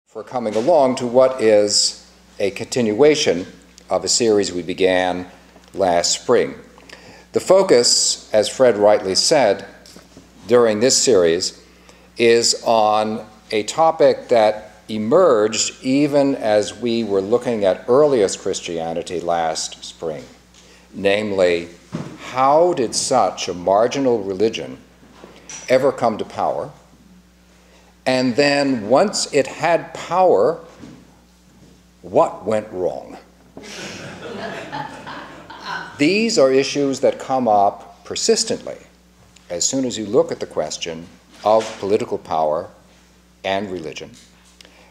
for coming along to what is a continuation of a series we began last spring. The focus, as Fred rightly said, during this series is on a topic that emerged even as we were looking at earliest Christianity last spring. Namely, how did such a marginal religion ever come to power? And then once it had power, what went wrong? These are issues that come up persistently as soon as you look at the question of political power and religion.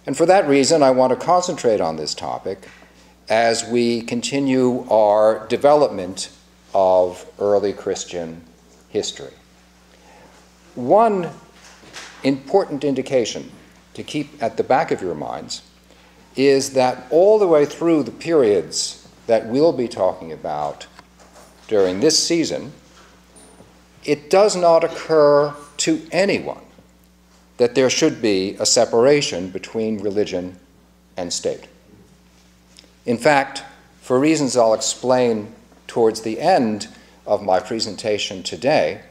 And for that reason, I want to concentrate on this topic as we continue our development of early Christian history. One important indication to keep at the back of your minds is that all the way through the periods that we'll be talking about during this season, it does not occur to anyone that there should be a separation between religion and state. In fact, for reasons I'll explain towards the end of my presentation today,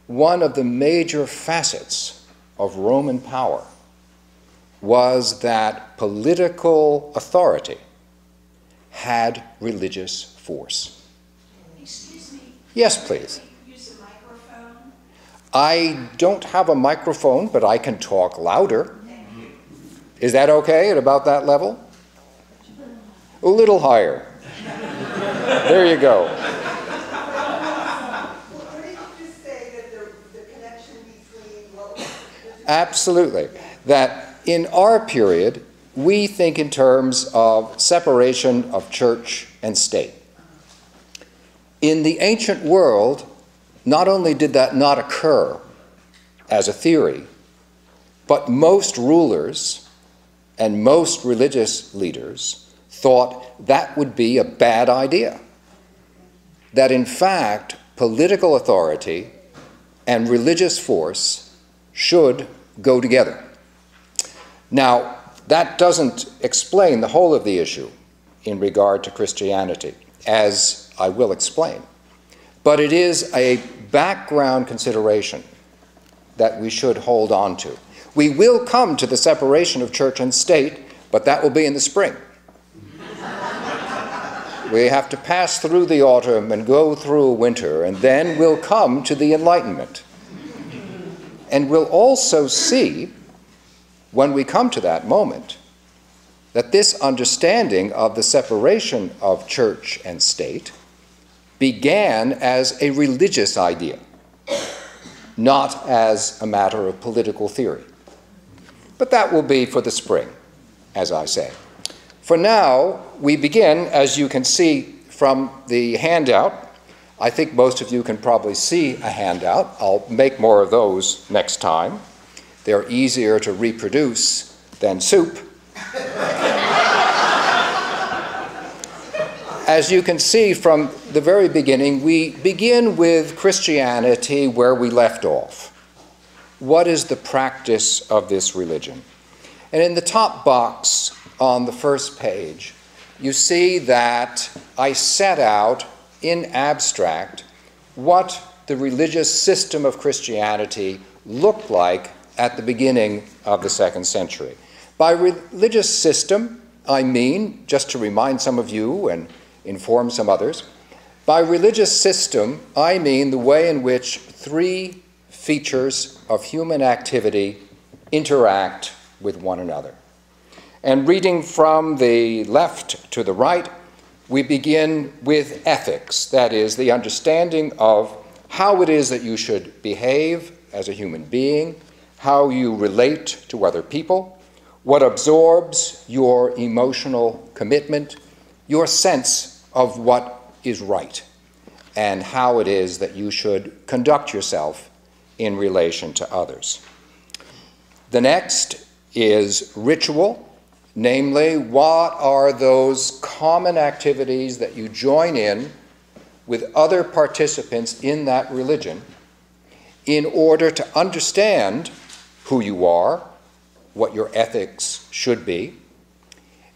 one of the major facets of Roman power was that political authority had religious force. Excuse me. Yes, please. Use a microphone. I don't have a microphone, but I can talk louder. Is that okay at about that level? A little higher. There you go. Absolutely. That in our period, we think in terms of separation of church and state. In the ancient world, not only did that not occur as a theory, but most rulers and most religious leaders thought that would be a bad idea. That in fact, political authority and religious force should go together. Now, that doesn't explain the whole of the issue in regard to Christianity, as I will explain. But it is a background consideration that we should hold on to. We will come to the separation of church and state, but that will be in the spring. We have to pass through the autumn and go through winter, and then we'll come to the Enlightenment. And we'll also see, when we come to that moment, that this understanding of the separation of church and state began as a religious idea, not as a matter of political theory. But that will be for the spring, as I say. For now, we begin, as you can see from the handout. I think most of you can probably see a handout. I'll make more of those next time. They're easier to reproduce than soup. As you can see from the very beginning, we begin with Christianity where we left off. What is the practice of this religion? And in the top box on the first page, you see that I set out in abstract what the religious system of Christianity looked like at the beginning of the 2nd century. By religious system, I mean, just to remind some of you and inform some others, by religious system, I mean the way in which three features of human activity interact with one another. And reading from the left to the right, we begin with ethics, that is, the understanding of how it is that you should behave as a human being, how you relate to other people, what absorbs your emotional commitment, your sense of what is right, and how it is that you should conduct yourself in relation to others. The next is ritual. Namely, what are those common activities that you join in with other participants in that religion in order to understand who you are, what your ethics should be,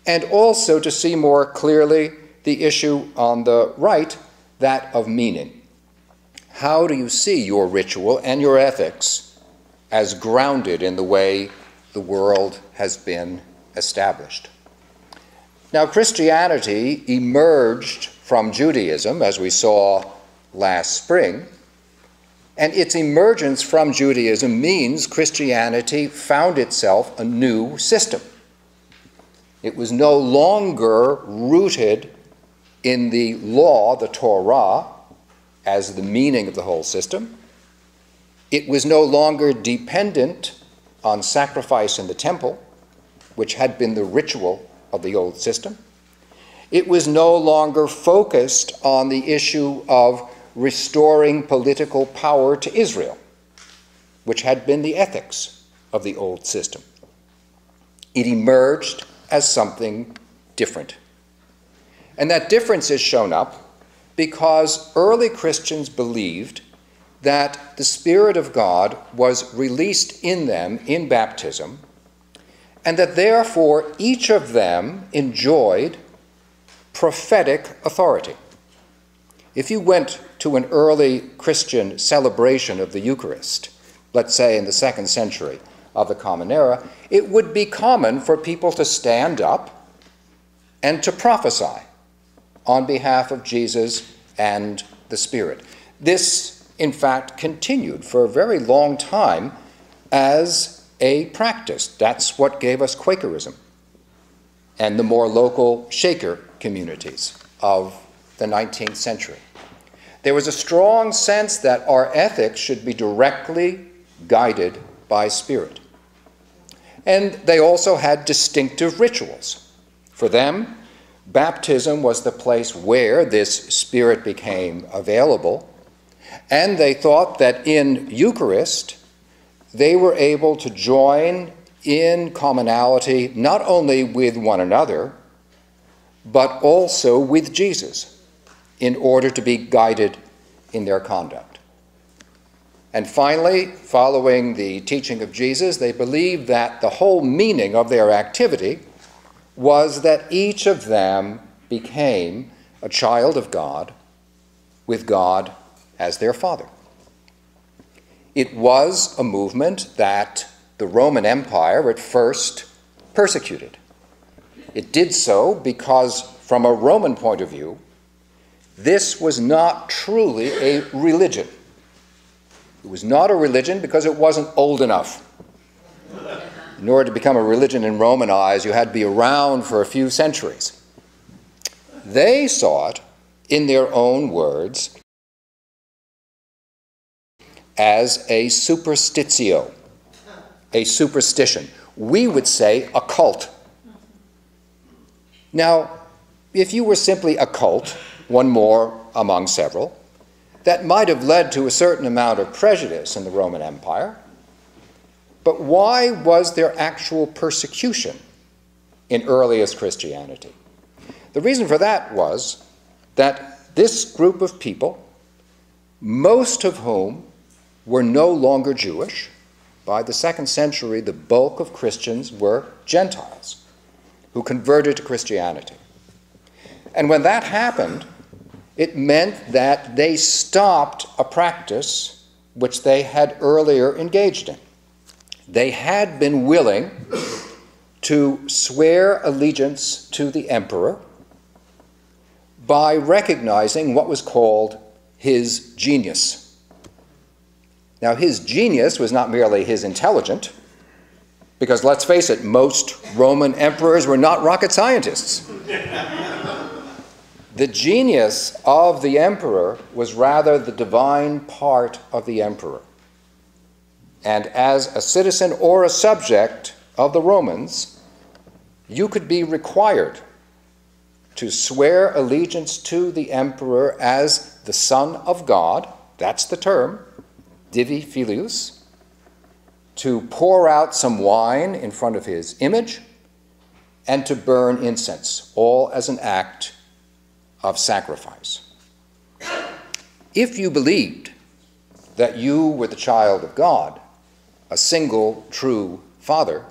and also to see more clearly the issue on the right, that of meaning. How do you see your ritual and your ethics as grounded in the way the world has been established? Now, Christianity emerged from Judaism, as we saw last spring, and its emergence from Judaism means Christianity found itself a new system. It was no longer rooted in the law, the Torah, as the meaning of the whole system. It was no longer dependent on sacrifice in the temple, which had been the ritual of the old system. It was no longer focused on the issue of restoring political power to Israel, which had been the ethics of the old system. It emerged as something different. And that difference is shown up because early Christians believed that the Spirit of God was released in them in baptism, and that therefore each of them enjoyed prophetic authority. If you went to an early Christian celebration of the Eucharist, let's say in the 2nd century of the Common Era, it would be common for people to stand up and to prophesy on behalf of Jesus and the Spirit. This, in fact, continued for a very long time as a practice. That's what gave us Quakerism and the more local Shaker communities of the 19th century. There was a strong sense that our ethics should be directly guided by Spirit. And they also had distinctive rituals. For them, baptism was the place where this Spirit became available, and they thought that in Eucharist, they were able to join in commonality not only with one another, but also with Jesus in order to be guided in their conduct. And finally, following the teaching of Jesus, they believed that the whole meaning of their activity was that each of them became a child of God with God as their Father. It was a movement that the Roman Empire at first persecuted. It did so because, from a Roman point of view, this was not truly a religion. It was not a religion because it wasn't old enough. In order to become a religion in Roman eyes, you had to be around for a few centuries. They saw it, in their own words, as a superstitio, a superstition. We would say a cult. Now, if you were simply a cult, one more among several, that might have led to a certain amount of prejudice in the Roman Empire. But why was there actual persecution in earliest Christianity? The reason for that was that this group of people, most of whom were no longer Jewish, by the 2nd century, the bulk of Christians were Gentiles who converted to Christianity. And when that happened, it meant that they stopped a practice which they had earlier engaged in. They had been willing to swear allegiance to the emperor by recognizing what was called his genius. Now, his genius was not merely his intelligence, because let's face it, most Roman emperors were not rocket scientists. The genius of the emperor was rather the divine part of the emperor. And as a citizen or a subject of the Romans, you could be required to swear allegiance to the emperor as the Son of God, that's the term, Divi Filius, to pour out some wine in front of his image, and to burn incense, all as an act of sacrifice. If you believed that you were the child of God, a single true Father,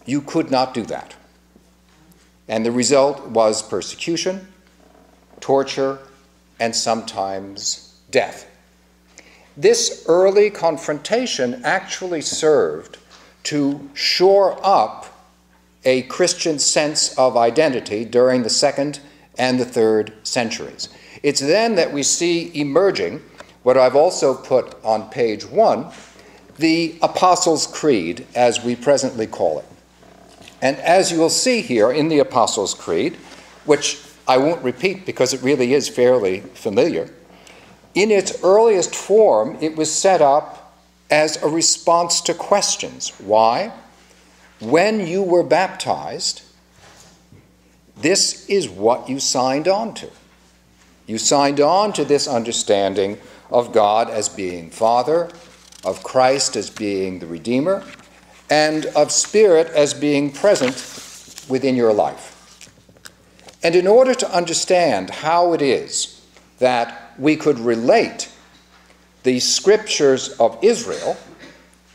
You could not do that. And the result was persecution, torture, and sometimes death. This early confrontation actually served to shore up a Christian sense of identity during the 2nd and the 3rd centuries. It's then that we see emerging, what I've also put on page 1, the Apostles' Creed, as we presently call it. And as you will see here in the Apostles' Creed, which I won't repeat because it really is fairly familiar, in its earliest form, it was set up as a response to questions. Why? When you were baptized, this is what you signed on to. You signed on to this understanding of God as being Father, of Christ as being the Redeemer, and of Spirit as being present within your life. And in order to understand how it is that we could relate the scriptures of Israel,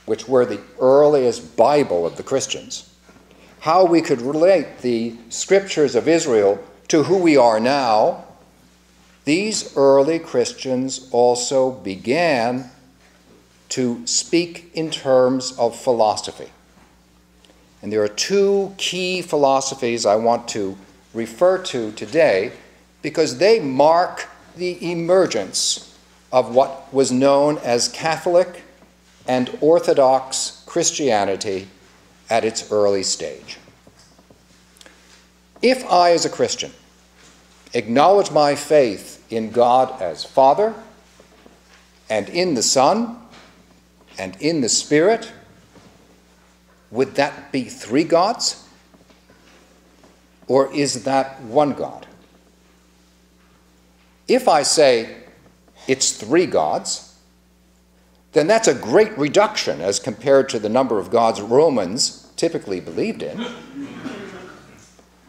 which were the earliest Bible of the Christians, how we could relate the scriptures of Israel to who we are now, these early Christians also began to speak in terms of philosophy. And there are two key philosophies I want to refer to today because they mark the emergence of what was known as Catholic and Orthodox Christianity at its early stage. If I, as a Christian, acknowledge my faith in God as Father, and in the Son, and in the Spirit, would that be 3 gods? Or is that 1 God? If I say it's 3 gods, then that's a great reduction as compared to the number of gods Romans typically believed in.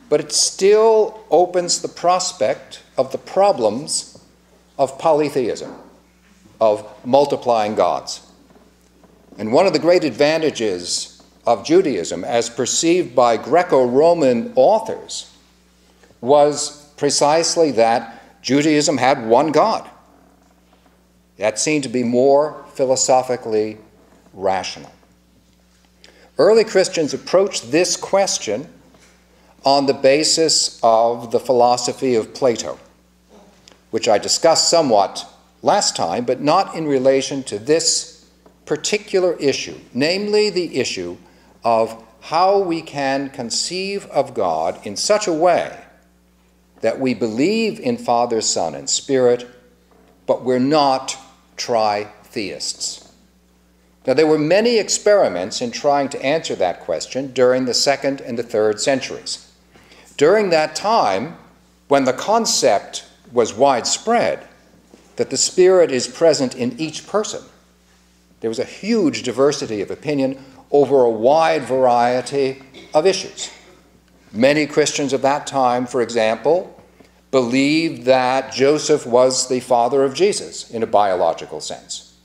But it still opens the prospect of the problems of polytheism, of multiplying gods. And one of the great advantages of Judaism, as perceived by Greco-Roman authors, was precisely that Judaism had 1 God. That seemed to be more philosophically rational. Early Christians approached this question on the basis of the philosophy of Plato, which I discussed somewhat last time, but not in relation to this particular issue, namely the issue of how we can conceive of God in such a way that we believe in Father, Son, and Spirit, but we're not tri-theists. Now, there were many experiments in trying to answer that question during the 2nd and the 3rd centuries. During that time, when the concept was widespread that the Spirit is present in each person, there was a huge diversity of opinion over a wide variety of issues. Many Christians of that time, for example, believed that Joseph was the father of Jesus in a biological sense.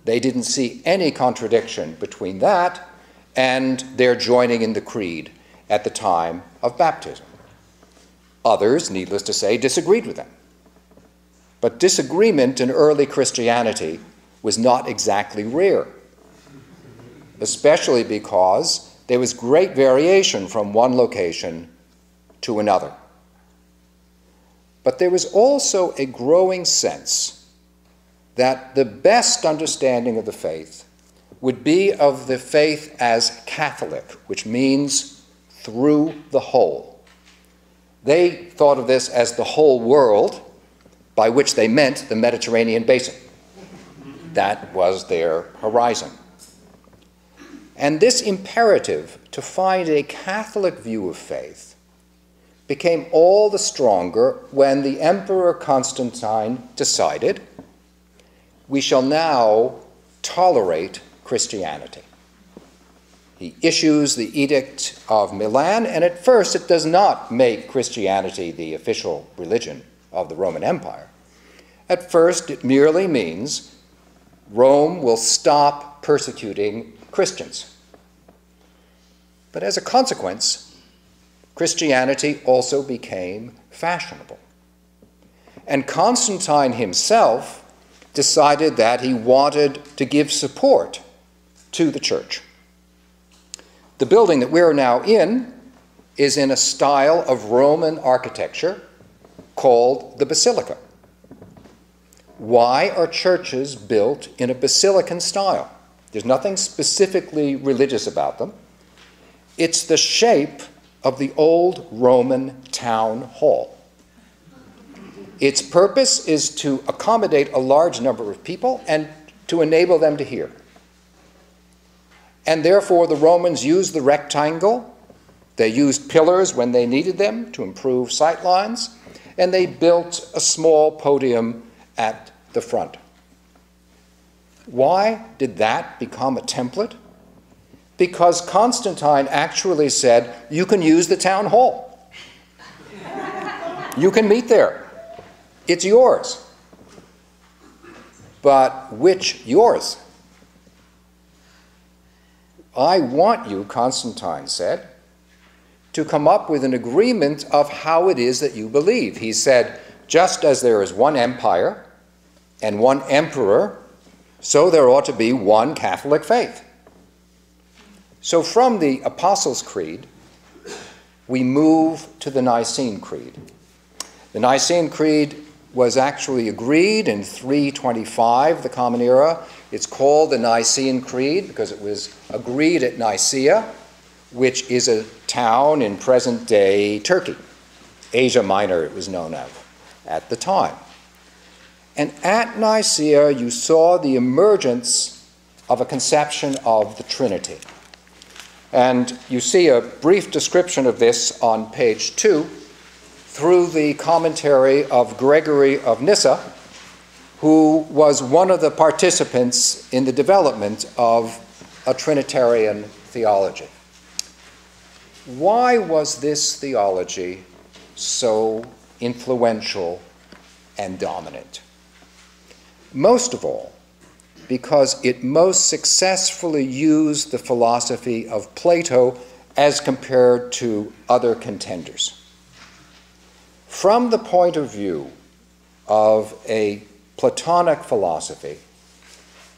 They didn't see any contradiction between that and their joining in the creed at the time of baptism. Others, needless to say, disagreed with them. But disagreement in early Christianity was not exactly rare, especially because there was great variation from one location to another. But there was also a growing sense that the best understanding of the faith would be of the faith as Catholic, which means through the whole. They thought of this as the whole world, by which they meant the Mediterranean basin. That was their horizon. And this imperative to find a Catholic view of faith became all the stronger when the Emperor Constantine decided, we shall now tolerate Christianity. He issues the Edict of Milan, and at first it does not make Christianity the official religion of the Roman Empire. At first it merely means Rome will stop persecuting Christians. But as a consequence, Christianity also became fashionable. And Constantine himself decided that he wanted to give support to the church. The building that we're now in is in a style of Roman architecture called the Basilica. Why are churches built in a basilican style? There's nothing specifically religious about them. It's the shape of the old Roman town hall. Its purpose is to accommodate a large number of people and to enable them to hear. And therefore the Romans used the rectangle. They used pillars when they needed them to improve sight lines, and they built a small podium at the front. Why did that become a template? Because Constantine actually said, you can use the town hall. You can meet there. It's yours. But which yours? I want you, Constantine said, to come up with an agreement of how it is that you believe. He said, just as there is one empire and one emperor, so there ought to be one Catholic faith. So from the Apostles' Creed, we move to the Nicene Creed. The Nicene Creed was actually agreed in 325, the Common Era. It's called the Nicene Creed because it was agreed at Nicaea, which is a town in present-day Turkey. Asia Minor, it was known of at the time. And at Nicaea, you saw the emergence of a conception of the Trinity. And you see a brief description of this on page 2 through the commentary of Gregory of Nyssa, who was one of the participants in the development of a Trinitarian theology. Why was this theology so influential and dominant? Most of all, because it most successfully used the philosophy of Plato as compared to other contenders. From the point of view of a Platonic philosophy,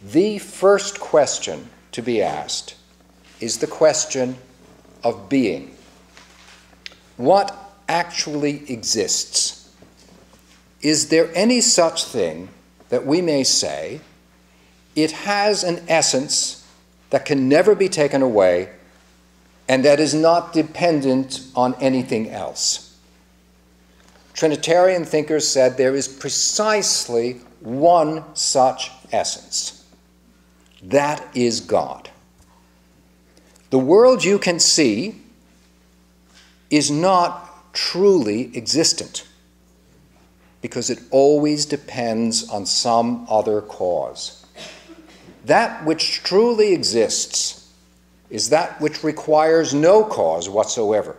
the first question to be asked is the question of being. What actually exists? Is there any such thing that we may say it has an essence that can never be taken away and that is not dependent on anything else? Trinitarian thinkers said there is precisely one such essence. That is God. The world you can see is not truly existent because it always depends on some other cause. That which truly exists is that which requires no cause whatsoever.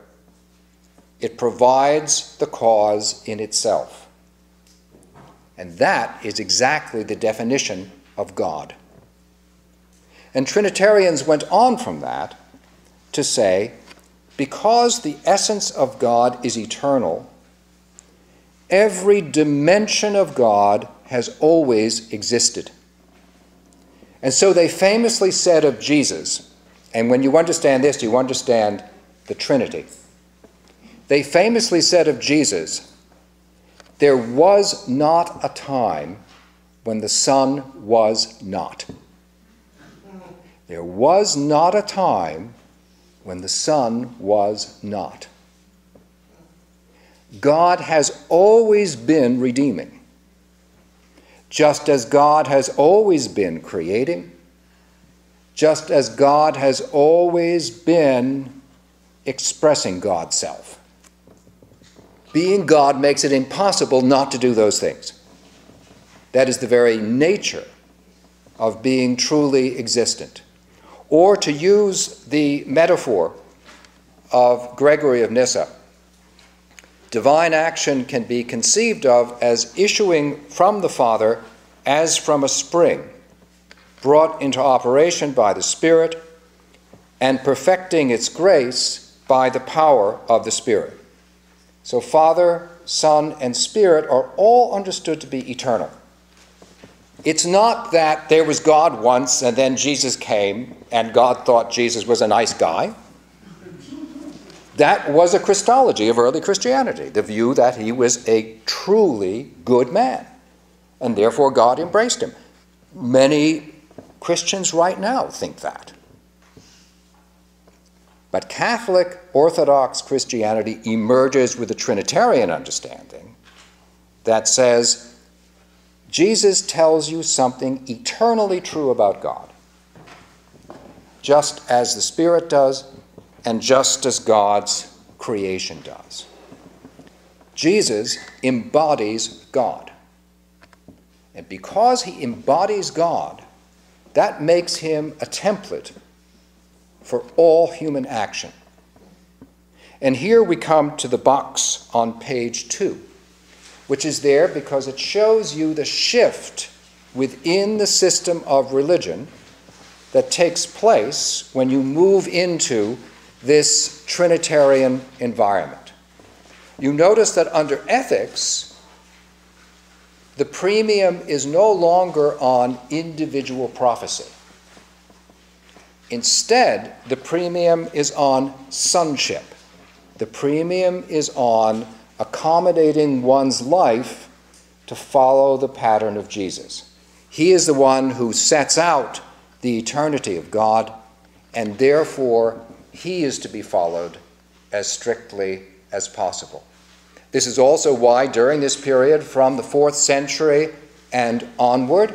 It provides the cause in itself. And that is exactly the definition of God. And Trinitarians went on from that to say, because the essence of God is eternal, every dimension of God has always existed. And so they famously said of Jesus, and when you understand this, you understand the Trinity. They famously said of Jesus, there was not a time when the Son was not. There was not a time when the Son was not. God has always been redeeming, just as God has always been creating, just as God has always been expressing God's self. Being God makes it impossible not to do those things. That is the very nature of being truly existent. Or to use the metaphor of Gregory of Nyssa, divine action can be conceived of as issuing from the Father as from a spring, brought into operation by the Spirit, and perfecting its grace by the power of the Spirit. So Father, Son, and Spirit are all understood to be eternal. It's not that there was God once and then Jesus came and God thought Jesus was a nice guy. That was a Christology of early Christianity, the view that he was a truly good man, and therefore God embraced him. Many Christians right now think that. But Catholic Orthodox Christianity emerges with a Trinitarian understanding that says Jesus tells you something eternally true about God, just as the Spirit does, and just as God's creation does. Jesus embodies God. And because he embodies God, that makes him a template for all human action. And here we come to the box on page 2, which is there because it shows you the shift within the system of religion that takes place when you move into this Trinitarian environment. You notice that under ethics, the premium is no longer on individual prophecy. Instead, the premium is on sonship. The premium is on accommodating one's life to follow the pattern of Jesus. He is the one who sets out the eternity of God, and therefore he is to be followed as strictly as possible. This is also why during this period from the 4th century and onward,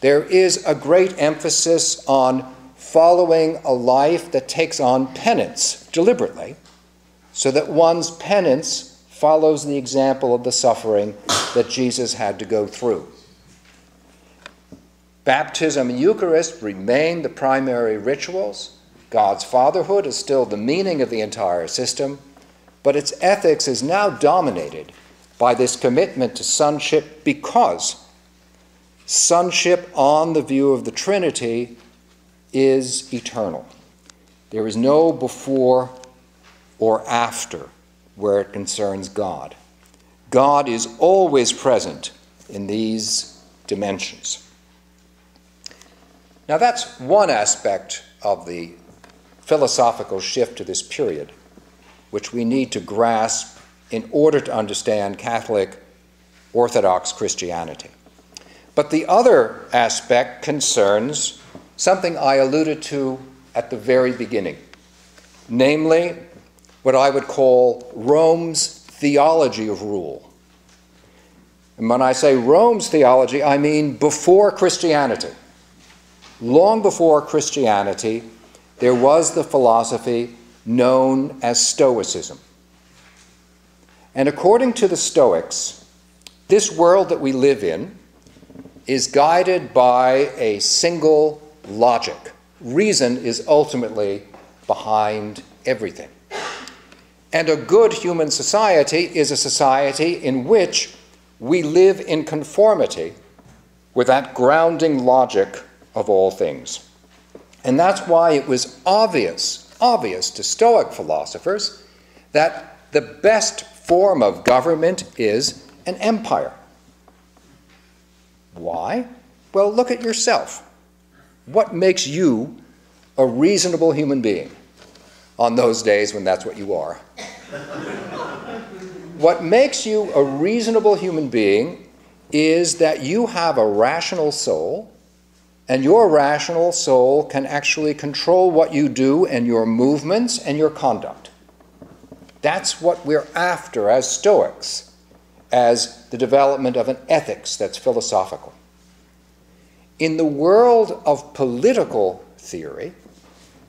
there is a great emphasis on following a life that takes on penance deliberately, so that one's penance follows the example of the suffering that Jesus had to go through. Baptism and Eucharist remain the primary rituals. God's fatherhood is still the meaning of the entire system, but its ethics is now dominated by this commitment to sonship, because sonship on the view of the Trinity is eternal. There is no before or after where it concerns God. God is always present in these dimensions. Now that's one aspect of the philosophical shift to this period, which we need to grasp in order to understand Catholic Orthodox Christianity. But the other aspect concerns something I alluded to at the very beginning, namely what I would call Rome's theology of rule. And when I say Rome's theology, I mean before Christianity. Long before Christianity, there was the philosophy known as Stoicism. And according to the Stoics, this world that we live in is guided by a single logic. Reason is ultimately behind everything. And a good human society is a society in which we live in conformity with that grounding logic of all things. And that's why it was obvious to Stoic philosophers that the best form of government is an empire. Why? Well, look at yourself. What makes you a reasonable human being on those days when that's what you are? What makes you a reasonable human being is that you have a rational soul, and your rational soul can actually control what you do and your movements and your conduct. That's what we're after as Stoics, as the development of an ethics that's philosophical. In the world of political theory,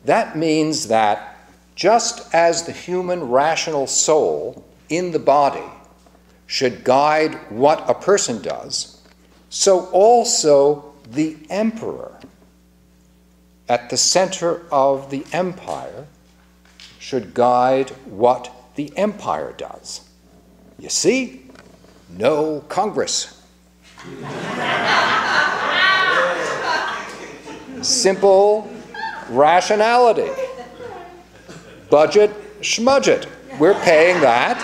that means that just as the human rational soul in the body should guide what a person does, so also the emperor at the center of the empire should guide what the empire does. You see? No Congress. Simple rationality. budget, schmudget. We're paying that.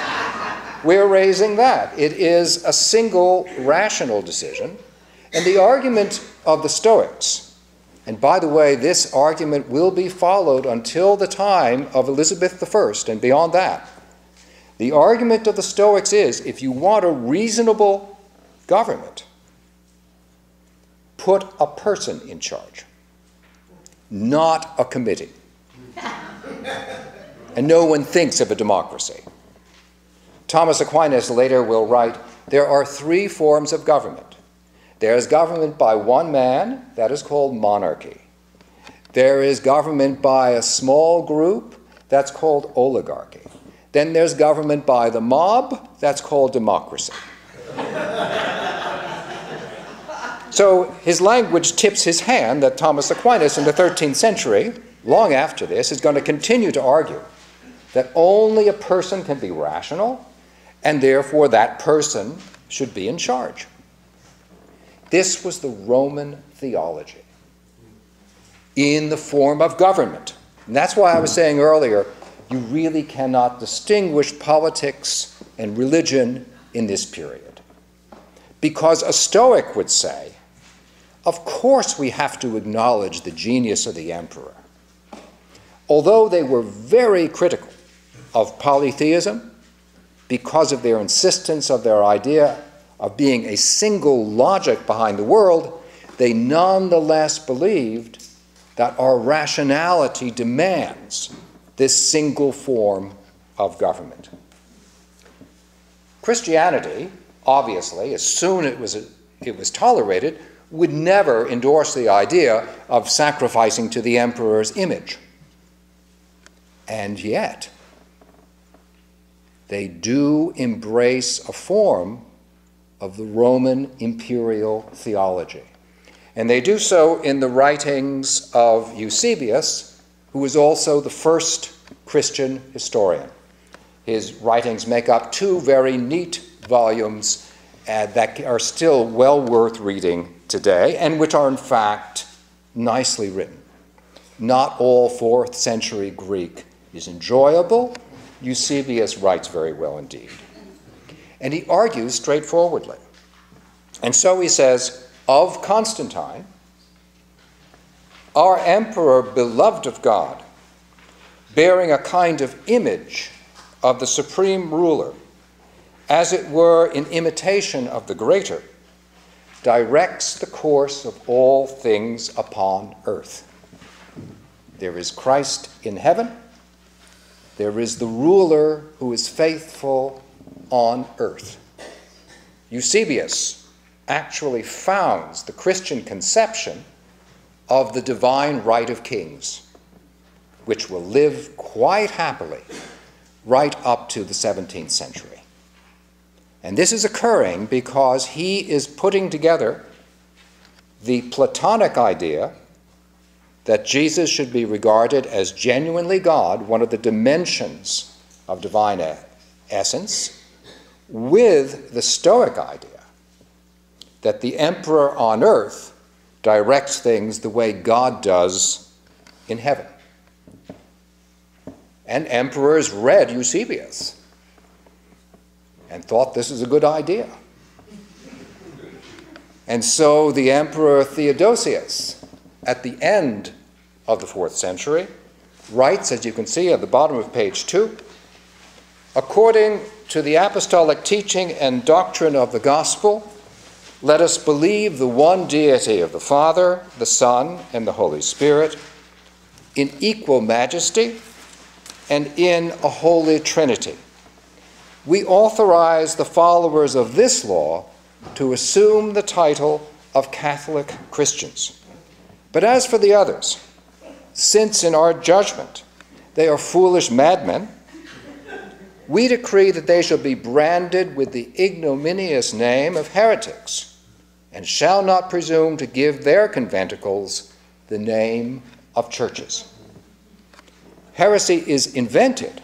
We're raising that. It is a single rational decision. And the argument of the Stoics, and by the way, this argument will be followed until the time of Elizabeth I and beyond that. The argument of the Stoics is, if you want a reasonable government, put a person in charge, not a committee. And no one thinks of a democracy. Thomas Aquinas later will write, there are three forms of government. There is government by one man, that is called monarchy. There is government by a small group, that's called oligarchy. Then there's government by the mob, that's called democracy. So his language tips his hand that Thomas Aquinas in the 13th century, long after this, is going to continue to argue that only a person can be rational, and therefore that person should be in charge. This was the Roman theology in the form of government. And that's why I was saying earlier, you really cannot distinguish politics and religion in this period. Because a Stoic would say, of course we have to acknowledge the genius of the emperor. Although they were very critical of polytheism because of their insistence of their idea of being a single logic behind the world, they nonetheless believed that our rationality demands this single form of government. Christianity, obviously, as soon as it was tolerated, would never endorse the idea of sacrificing to the emperor's image. And yet, they do embrace a form of the Roman imperial theology. And they do so in the writings of Eusebius, who was also the first Christian historian. His writings make up two very neat volumes that are still well worth reading today, and which are in fact nicely written. Not all 4th century Greek is enjoyable. Eusebius writes very well indeed. And he argues straightforwardly. And so he says, of Constantine, our emperor beloved of God, bearing a kind of image of the supreme ruler, as it were in imitation of the greater, directs the course of all things upon earth. There is Christ in heaven. There is the ruler who is faithful on earth. Eusebius actually founds the Christian conception of the divine right of kings, which will live quite happily right up to the 17th century. And this is occurring because he is putting together the Platonic idea that Jesus should be regarded as genuinely God, one of the dimensions of divine essence, with the Stoic idea that the emperor on earth directs things the way God does in heaven. And emperors read Eusebius and thought this is a good idea. And so the Emperor Theodosius, at the end of the 4th century, writes, as you can see at the bottom of page 2, according to the apostolic teaching and doctrine of the gospel, let us believe the one deity of the Father, the Son, and the Holy Spirit in equal majesty and in a holy Trinity. We authorize the followers of this law to assume the title of Catholic Christians. But as for the others, since in our judgment they are foolish madmen, we decree that they shall be branded with the ignominious name of heretics, and shall not presume to give their conventicles the name of churches. Heresy is invented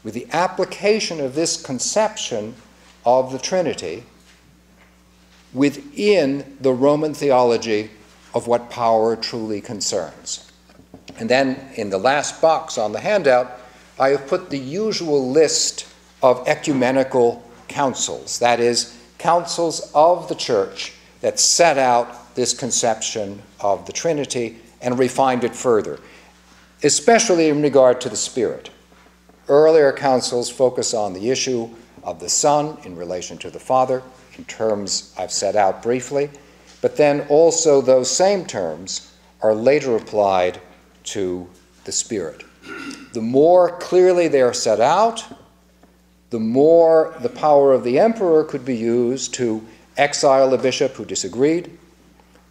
with the application of this conception of the Trinity within the Roman theology of what power truly concerns. And then in the last box on the handout, I have put the usual list of ecumenical councils, that is, councils of the Church that set out this conception of the Trinity and refined it further, especially in regard to the Spirit. Earlier councils focus on the issue of the Son in relation to the Father, in terms I've set out briefly, but then also those same terms are later applied to the Spirit. The more clearly they are set out, the more the power of the emperor could be used to exile a bishop who disagreed,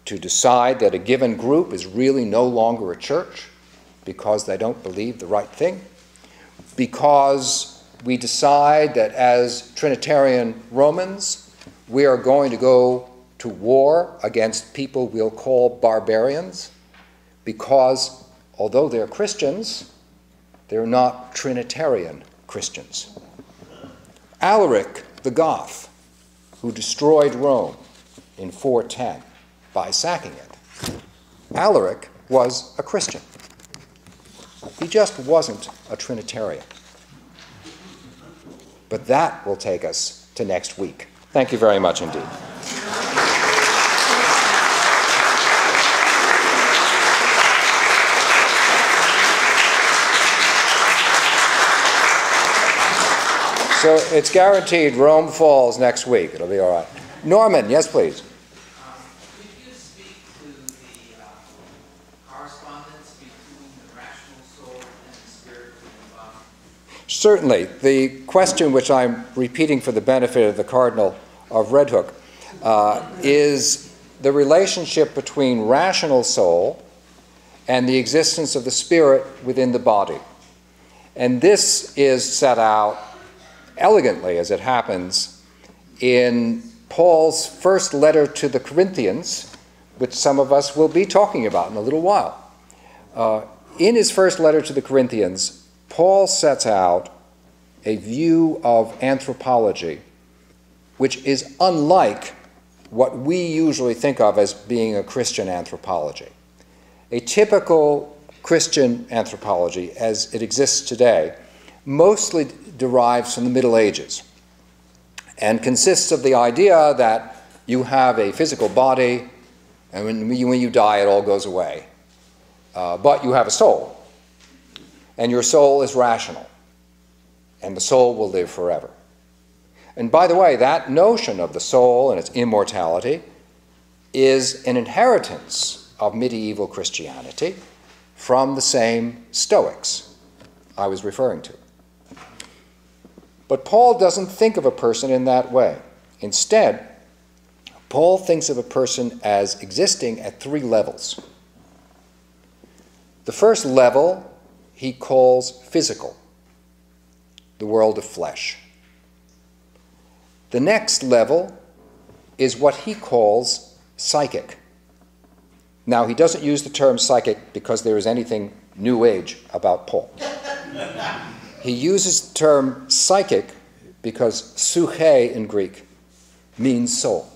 to decide that a given group is really no longer a church because they don't believe the right thing, because we decide that as Trinitarian Romans, we are going to go to war against people we'll call barbarians, because although they're Christians, they're not Trinitarian Christians. Alaric the Goth, who destroyed Rome in 410 by sacking it, Alaric was a Christian. He just wasn't a Trinitarian. But that will take us to next week. Thank you very much indeed. So it's guaranteed Rome falls next week. It'll be all right. Norman, yes, please. Could you speak to the correspondence between the rational soul and the spirit within the body? Certainly. The question which I'm repeating for the benefit of the Cardinal of Red Hook is the relationship between rational soul and the existence of the spirit within the body. And this is set out elegantly, as it happens, in Paul's first letter to the Corinthians, which some of us will be talking about in a little while. In his first letter to the Corinthians, Paul sets out a view of anthropology which is unlike what we usually think of as being a Christian anthropology. A typical Christian anthropology, as it exists today, mostly derives from the Middle Ages and consists of the idea that you have a physical body, and when you die, it all goes away. But you have a soul, and your soul is rational, and the soul will live forever. And by the way, that notion of the soul and its immortality is an inheritance of medieval Christianity from the same Stoics I was referring to. But Paul doesn't think of a person in that way. Instead, Paul thinks of a person as existing at three levels. The first level he calls physical, the world of flesh. The next level is what he calls psychic. Now, he doesn't use the term psychic because there is anything New Age about Paul. He uses the term psychic because psyche in Greek means soul.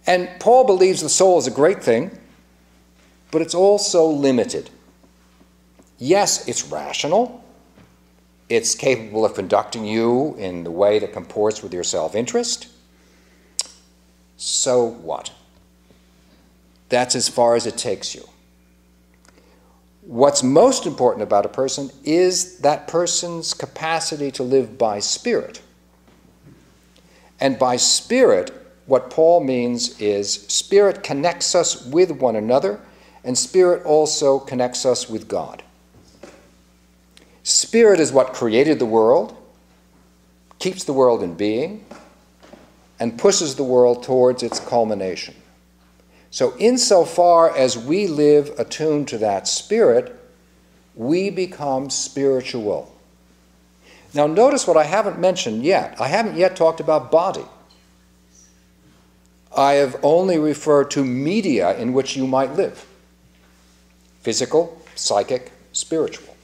And Paul believes the soul is a great thing, but it's also limited. Yes, it's rational. It's capable of conducting you in the way that comports with your self-interest. So what? That's as far as it takes you. What's most important about a person is that person's capacity to live by spirit. And by spirit, what Paul means is spirit connects us with one another, and spirit also connects us with God. Spirit is what created the world, keeps the world in being, and pushes the world towards its culmination. So insofar as we live attuned to that spirit, we become spiritual. Now notice what I haven't mentioned yet. I haven't yet talked about body. I have only referred to media in which you might live. Physical, psychic, spiritual.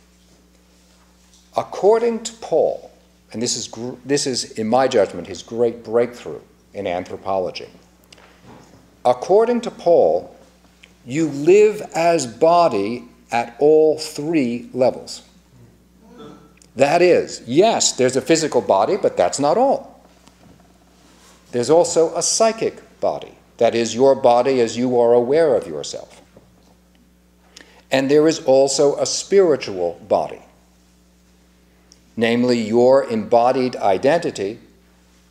According to Paul, and this is, in my judgment, his great breakthrough in anthropology. According to Paul, You live as body at all three levels. That is, yes, there's a physical body, but that's not all. There's also a psychic body. That is, your body as you are aware of yourself. And there is also a spiritual body, namely your embodied identity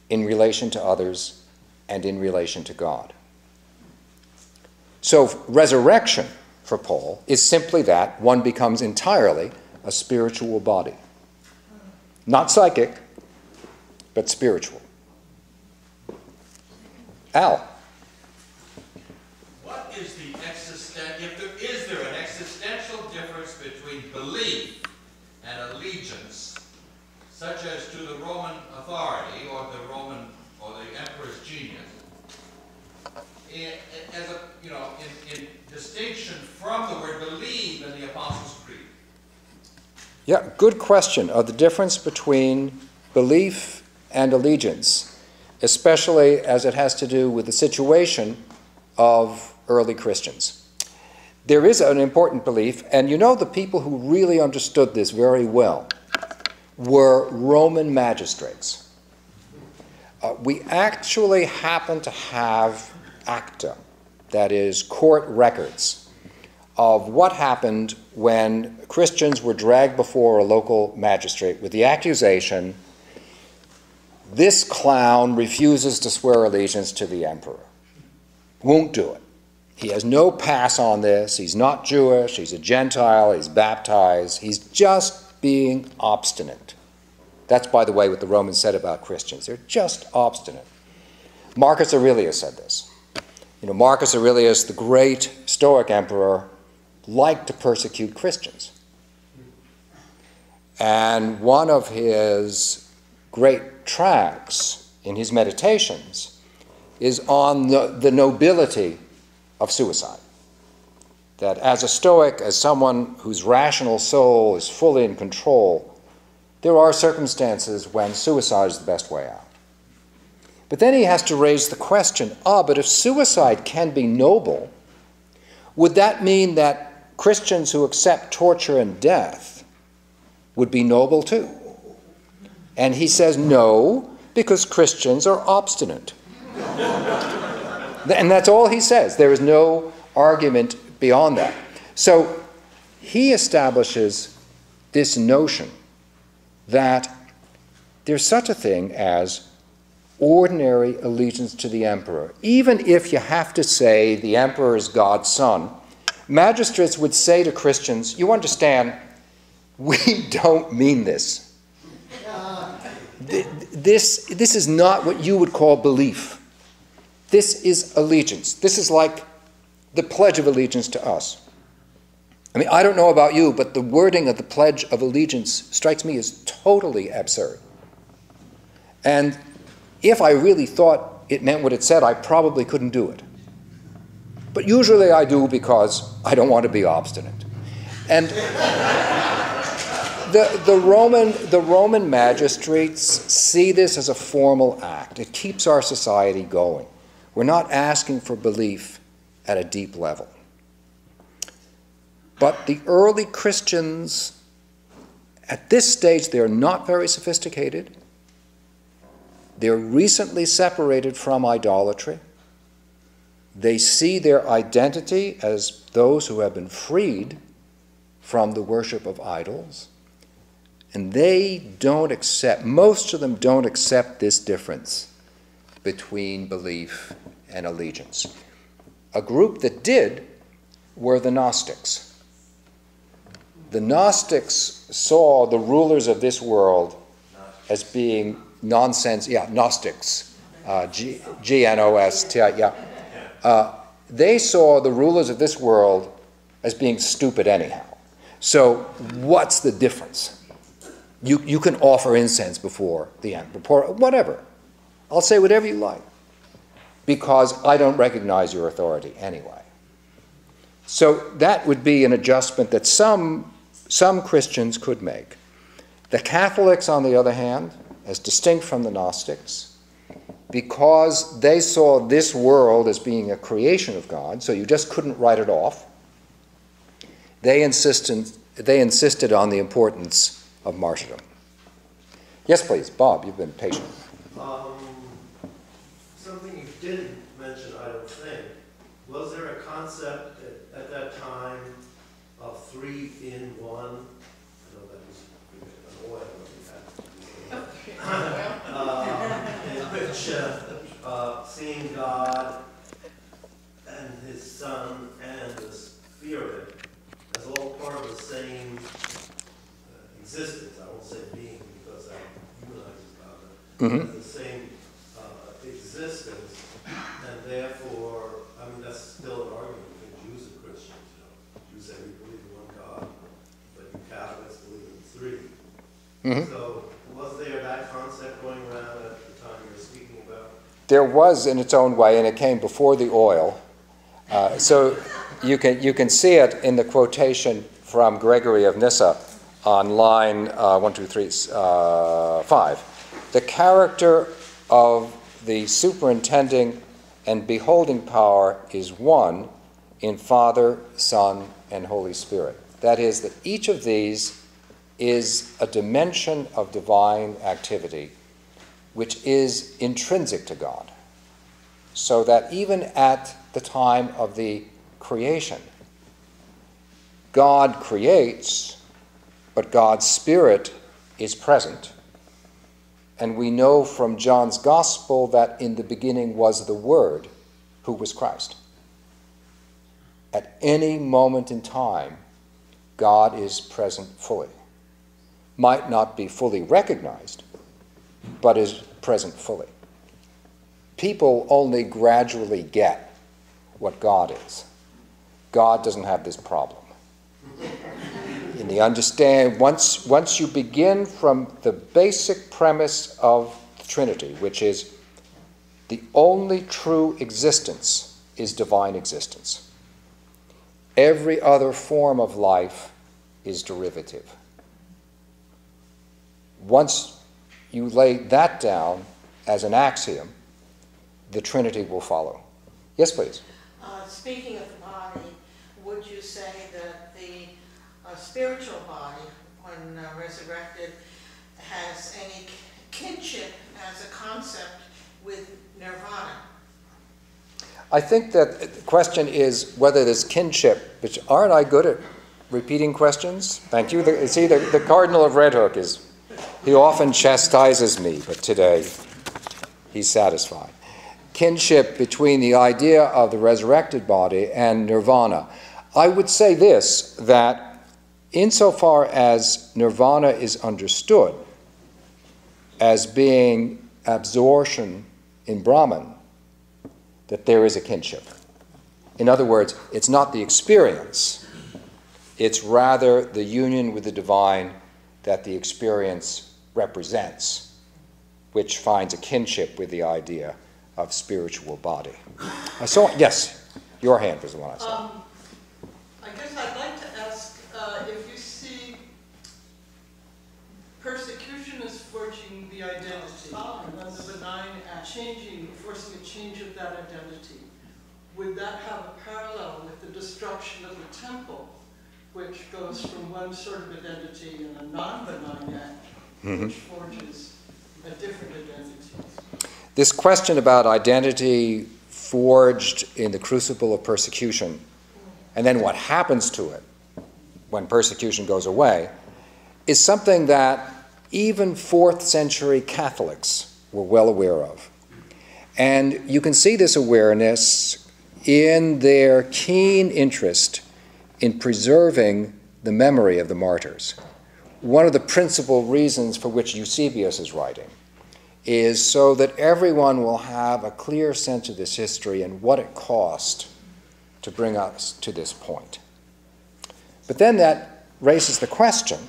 in relation to others and in relation to God. So resurrection, for Paul, is simply that one becomes entirely a spiritual body. Not psychic, but spiritual. Al. What is the is there an existential difference between belief and allegiance, such as to the Roman authority or the emperor's genius, in distinction from the word believe in the Apostles' Creed? Yeah, good question of the difference between belief and allegiance, especially as it has to do with the situation of early Christians. There is an important belief, and you know the people who really understood this very well were Roman magistrates. We actually happen to have acta, that is, court records, of what happened when Christians were dragged before a local magistrate with the accusation, this clown refuses to swear allegiance to the emperor. Won't do it. He has no pass on this. He's not Jewish. He's a Gentile. He's baptized. He's just being obstinate. That's, by the way, what the Romans said about Christians. They're just obstinate. Marcus Aurelius said this. Marcus Aurelius, the great Stoic emperor, liked to persecute Christians. And one of his great tracts in his meditations is on the nobility of suicide. That as a Stoic, as someone whose rational soul is fully in control, there are circumstances when suicide is the best way out. But then he has to raise the question, but if suicide can be noble, would that mean that Christians who accept torture and death would be noble too? And he says no, because Christians are obstinate. And that's all he says. There is no argument beyond that. So he establishes this notion that there's such a thing as ordinary allegiance to the emperor. Even if you have to say the emperor is God's son, magistrates would say to Christians, you understand, we don't mean this. This is not what you would call belief. This is allegiance. This is like the Pledge of Allegiance to us. I mean, I don't know about you, but the wording of the Pledge of Allegiance strikes me as totally absurd. And if I really thought it meant what it said, I probably couldn't do it. But usually I do because I don't want to be obstinate. And the Roman magistrates see this as a formal act. It keeps our society going. We're not asking for belief at a deep level. But the early Christians, at this stage, they're not very sophisticated. They're recently separated from idolatry. They see their identity as those who have been freed from the worship of idols. And they don't accept, most of them don't accept this difference between belief and allegiance. A group that did were the Gnostics. The Gnostics saw the rulers of this world as being nonsense, Gnostics, G-N-O-S-T-I, they saw the rulers of this world as being stupid anyhow. So what's the difference? You can offer incense before the emperor, whatever. I'll say whatever you like, because I don't recognize your authority anyway. So that would be an adjustment that some Christians could make. The Catholics, on the other hand, as distinct from the Gnostics, because they saw this world as being a creation of God, so you just couldn't write it off, they insisted on the importance of martyrdom. Yes, please. Bob, you've been patient. Something you didn't mention, I don't think. Was there a concept at that time of 3 in 1? I know that was an oil that we had. In which seeing God and his Son and the Spirit as all part of the same existence. I won't say being because that humanizes God, but the same existence, and therefore, I mean, that's still an argument between Jews and Christians. Jews say we believe in one God, but you Catholics believe in 3. So, was there that concept going around at the time you were speaking about? There was in its own way, and it came before the oil. So you can see it in the quotation from Gregory of Nyssa on line 5. The character of the superintending and beholding power is one in Father, Son, and Holy Spirit. That is, that each of these is a dimension of divine activity which is intrinsic to God. So that even at the time of the creation, God creates, but God's Spirit is present. And we know from John's Gospel that in the beginning was the Word, who was Christ. At any moment in time, God is present fully. Might not be fully recognized, but is present fully. People only gradually get what God is. God doesn't have this problem. In the understand, once you begin from the basic premise of the Trinity, which is the only true existence is divine existence. Every other form of life is derivative. Once you lay that down as an axiom, the Trinity will follow. Yes, please. Speaking of the body, would you say that the spiritual body, when resurrected, has any kinship as a concept with nirvana? I think that the question is whether there's kinship, which aren't I good at repeating questions? Thank you. See, the Cardinal of Red Hook he often chastises me, but today he's satisfied. Kinship between the idea of the resurrected body and nirvana. I would say this, that insofar as nirvana is understood as being absorption in Brahman, that there is a kinship. In other words, it's not the experience, it's rather the union with the divine that the experience represents, which finds a kinship with the idea of spiritual body. I saw, yes, your hand was the one I saw. I guess I'd like to ask if you see persecution as forging the identity, and then the benign changing, forcing a change of that identity. Would that have a parallel with the destruction of the temple, which goes from one sort of identity in a non-benign act, which forges a different identity? This question about identity forged in the crucible of persecution, and then what happens to it when persecution goes away, is something that even 4th century Catholics were well aware of. And you can see this awareness in their keen interest in preserving the memory of the martyrs. One of the principal reasons for which Eusebius is writing is so that everyone will have a clear sense of this history and what it cost to bring us to this point. But then that raises the question,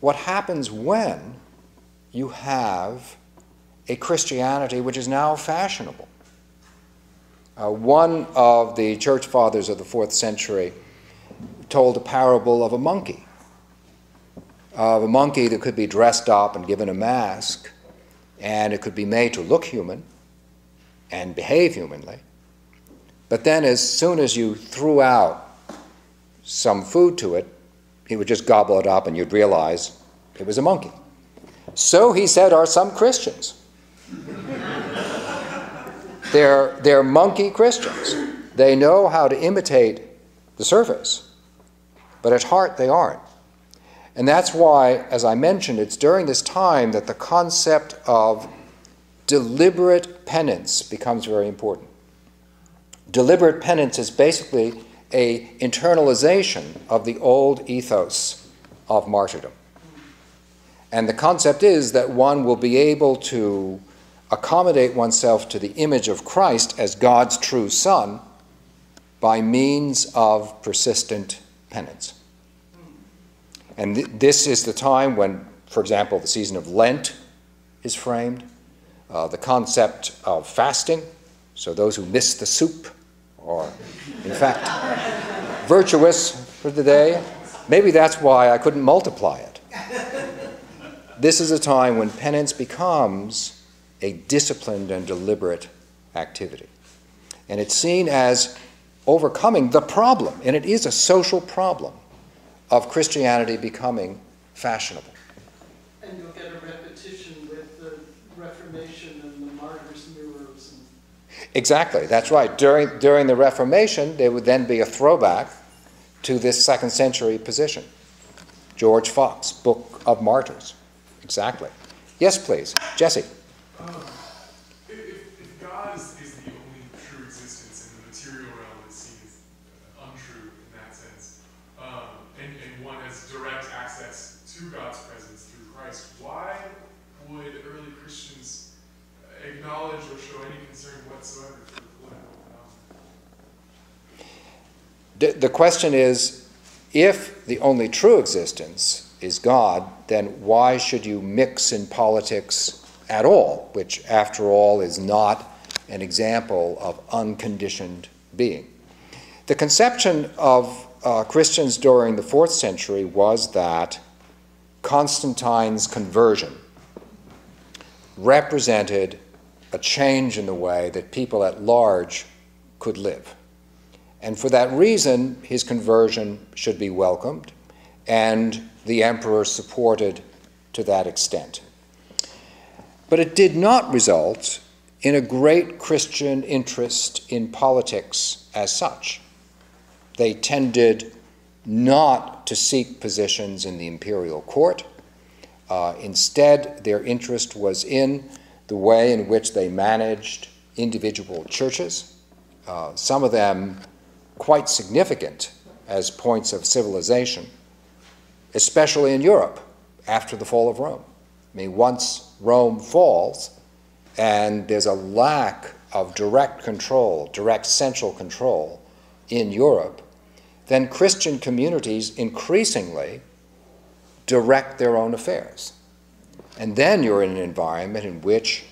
what happens when you have a Christianity which is now fashionable? One of the church fathers of the 4th century told a parable of a monkey that could be dressed up and given a mask, and it could be made to look human and behave humanly. But then as soon as you threw out some food to it, it would just gobble it up and you'd realize it was a monkey. So, he said, are some Christians. They're monkey Christians. They know how to imitate the surface, but at heart they aren't. And that's why, as I mentioned, it's during this time that the concept of deliberate penance becomes very important. Deliberate penance is basically an internalization of the old ethos of martyrdom. And the concept is that one will be able to accommodate oneself to the image of Christ as God's true Son by means of persistent penance. And this is the time when, for example, the season of Lent is framed, the concept of fasting, so those who miss the soup are, in fact, virtuous for the day. Maybe that's why I couldn't multiply it. This is a time when penance becomes a disciplined and deliberate activity. And it's seen as overcoming the problem, and it is a social problem, of Christianity becoming fashionable. And you'll get a repetition with the Reformation and the martyrs' mirrors. Exactly, that's right. During the Reformation, there would then be a throwback to this second century position. George Fox, Book of Martyrs. Exactly. Yes, please. Jesse. If God is the only true existence and the material realm is seen as untrue in that sense, and one has direct access to God's presence through Christ, why would early Christians acknowledge or show any concern whatsoever for the political phenomenon? The question is, if the only true existence is God, then why should you mix in politics at all, which, after all, is not an example of unconditioned being? The conception of Christians during the 4th century was that Constantine's conversion represented a change in the way that people at large could live. And for that reason, his conversion should be welcomed, and the emperor supported to that extent. But it did not result in a great Christian interest in politics as such. They tended not to seek positions in the imperial court. Instead, their interest was in the way in which they managed individual churches, some of them quite significant as points of civilization, especially in Europe after the fall of Rome. I mean, once Rome falls and there's a lack of direct control, direct central control in Europe, then Christian communities increasingly direct their own affairs. And then you're in an environment in which,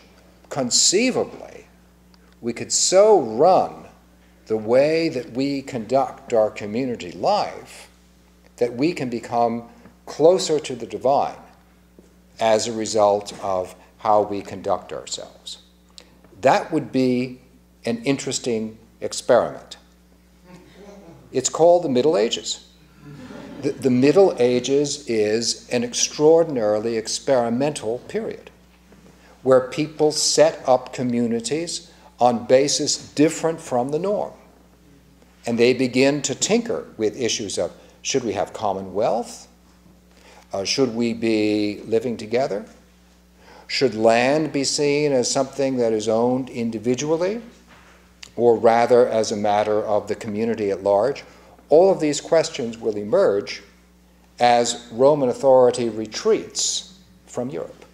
conceivably, we could so run the way that we conduct our community life that we can become closer to the divine as a result of how we conduct ourselves. That would be an interesting experiment. It's called the Middle Ages. The Middle Ages is an extraordinarily experimental period where people set up communities on basis different from the norm. And they begin to tinker with issues of, should we have commonwealth? Should we be living together? Should land be seen as something that is owned individually, or rather as a matter of the community at large? All of these questions will emerge as Roman authority retreats from Europe.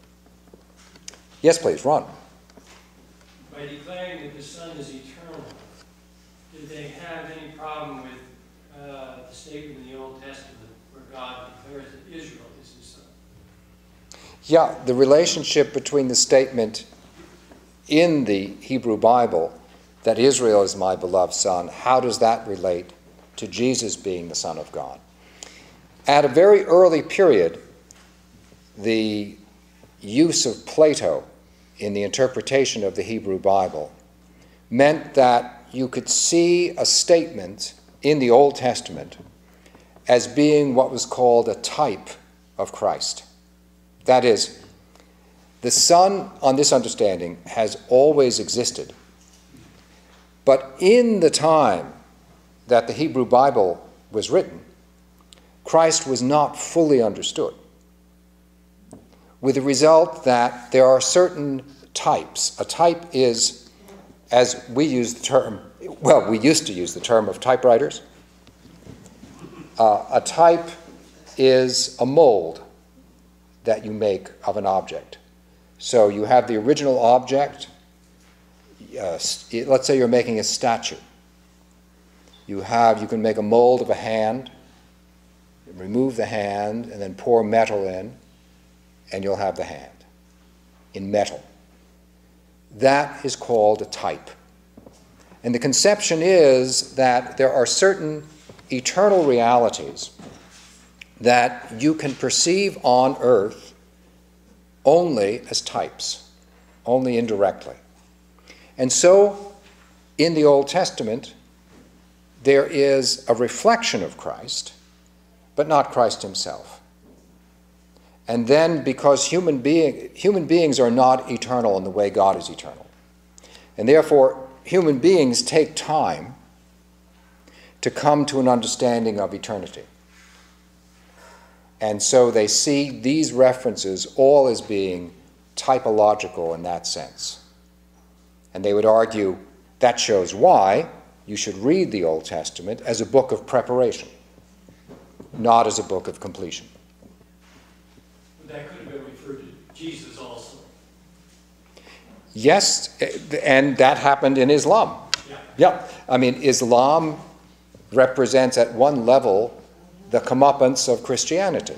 Yes, please, Ron. By declaring that the Son is eternal, did they have any problem with the statement in the Old Testament where God declares that Israel is his son? Yeah, the relationship between the statement in the Hebrew Bible that Israel is my beloved son, how does that relate to Jesus being the Son of God? At a very early period, the use of Plato in the interpretation of the Hebrew Bible meant that you could see a statement in the Old Testament as being what was called a type of Christ. That is, the Son, on this understanding, has always existed. But in the time that the Hebrew Bible was written, Christ was not fully understood, with the result that there are certain types. A type is, as we use the term, well, we used to use the term of typewriters. A type is a mold that you make of an object. So you have the original object. Let's say you're making a statue. You can make a mold of a hand, remove the hand, and then pour metal in, and you'll have the hand in metal. That is called a type. And the conception is that there are certain eternal realities that you can perceive on earth only as types, only indirectly. And so, in the Old Testament, there is a reflection of Christ, but not Christ himself. And then, because human beings are not eternal in the way God is eternal, and therefore human beings take time to come to an understanding of eternity. And so they see these references all as being typological in that sense. And they would argue that shows why you should read the Old Testament as a book of preparation, not as a book of completion. That could have been referred to Jesus also. Yes, and that happened in Islam. Yeah. I mean, Islam represents at one level the comeuppance of Christianity,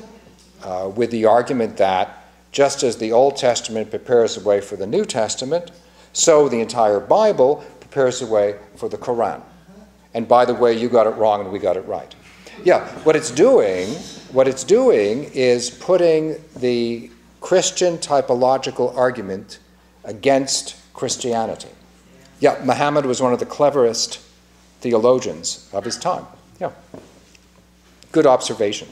with the argument that just as the Old Testament prepares the way for the New Testament, so the entire Bible prepares the way for the Quran. And by the way, you got it wrong and we got it right. Yeah, what it's doing is putting the Christian typological argument against Christianity. Yeah, Muhammad was one of the cleverest theologians of his time. Yeah. Good observation.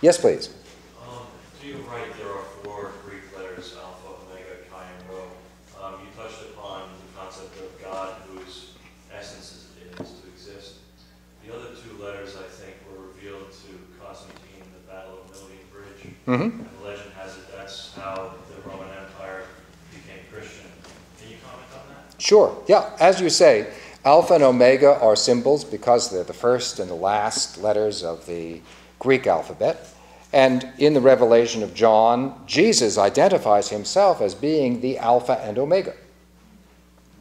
Yes, please. So you're right, there are 4 Greek letters, Alpha, Omega, Chi, and Rho. You touched upon the concept of God whose essence is to exist. The other 2 letters, I think, were revealed to Constantine in the Battle of Milvian Bridge. Mm-hmm. And the legend has it that's how the Roman Empire became Christian. Can you comment on that? Sure. Yeah, as you say, Alpha and Omega are symbols because they're the first and the last letters of the Greek alphabet. And in the Revelation of John, Jesus identifies himself as being the Alpha and Omega.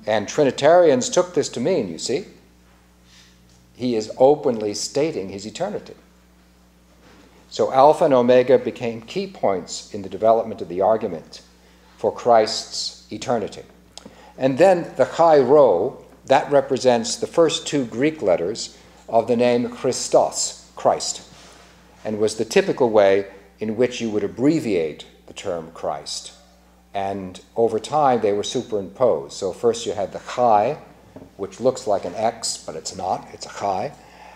And Trinitarians took this to mean, you see, he is openly stating his eternity. So Alpha and Omega became key points in the development of the argument for Christ's eternity. And then the Chi Rho, that represents the first 2 Greek letters of the name Christos, Christ, and was the typical way in which you would abbreviate the term Christ. And over time, they were superimposed. So first you had the Chi, which looks like an X, but it's not. It's a Chi.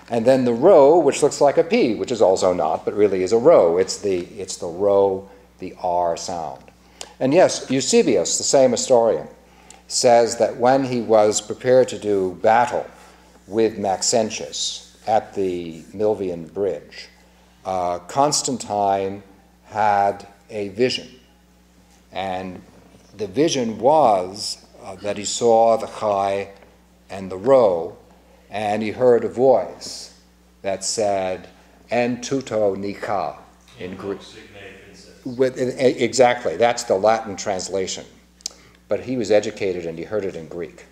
And then the Rho, which looks like a P, which is also not, but really is a Rho. It's the Rho, the R sound. And yes, Eusebius, the same historian, says that when he was prepared to do battle with Maxentius at the Milvian Bridge, Constantine had a vision. And the vision was that he saw the Chi and the Rho, and he heard a voice that said, "En tuto nika," in Greek. Exactly, that's the Latin translation. But he was educated and he heard it in Greek.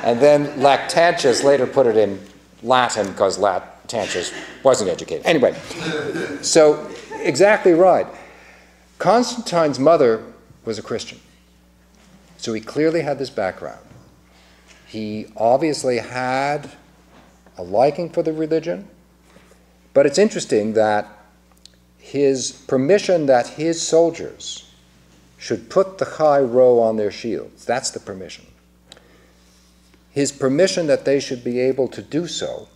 And then Lactantius later put it in Latin because Lactantius wasn't educated. Anyway, so exactly right. Constantine's mother was a Christian. So he clearly had this background. He obviously had a liking for the religion, but it's interesting that his permission that his soldiers should put the high row on their shields. That's the permission. His permission that they should be able to do so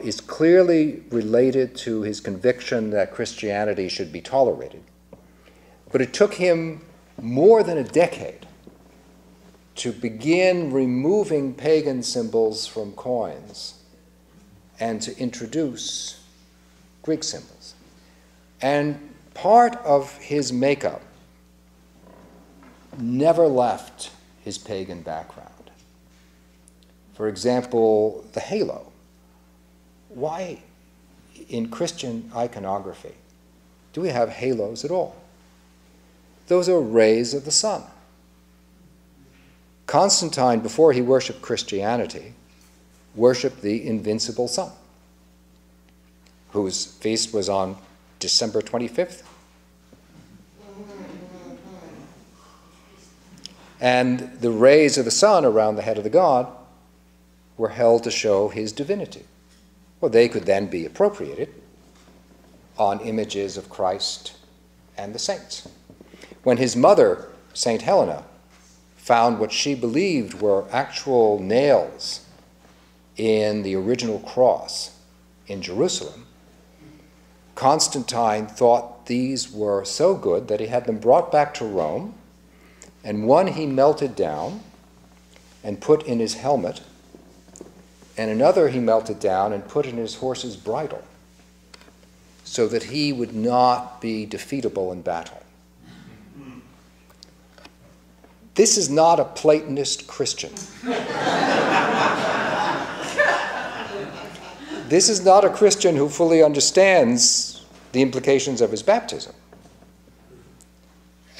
is clearly related to his conviction that Christianity should be tolerated. But it took him more than a decade to begin removing pagan symbols from coins and to introduce Greek symbols. And part of his makeup never left his pagan background. For example, the halo. Why in Christian iconography do we have halos at all? Those are rays of the sun. Constantine, before he worshipped Christianity, worshipped the invincible sun, whose feast was on December 25th. And the rays of the sun around the head of the god were held to show his divinity. Well, they could then be appropriated on images of Christ and the saints. When his mother, St. Helena, found what she believed were actual nails in the original cross in Jerusalem, Constantine thought these were so good that he had them brought back to Rome, and one he melted down and put in his helmet, and another he melted down and put in his horse's bridle, so that he would not be defeatable in battle. This is not a Platonist Christian. This is not a Christian who fully understands the implications of his baptism.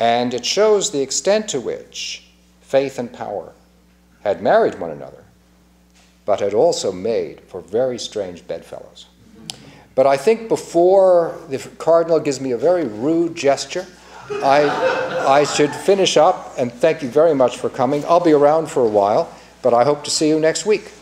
And it shows the extent to which faith and power had married one another, but had also made for very strange bedfellows. But I think before the cardinal gives me a very rude gesture, I should finish up, and thank you very much for coming. I'll be around for a while, but I hope to see you next week.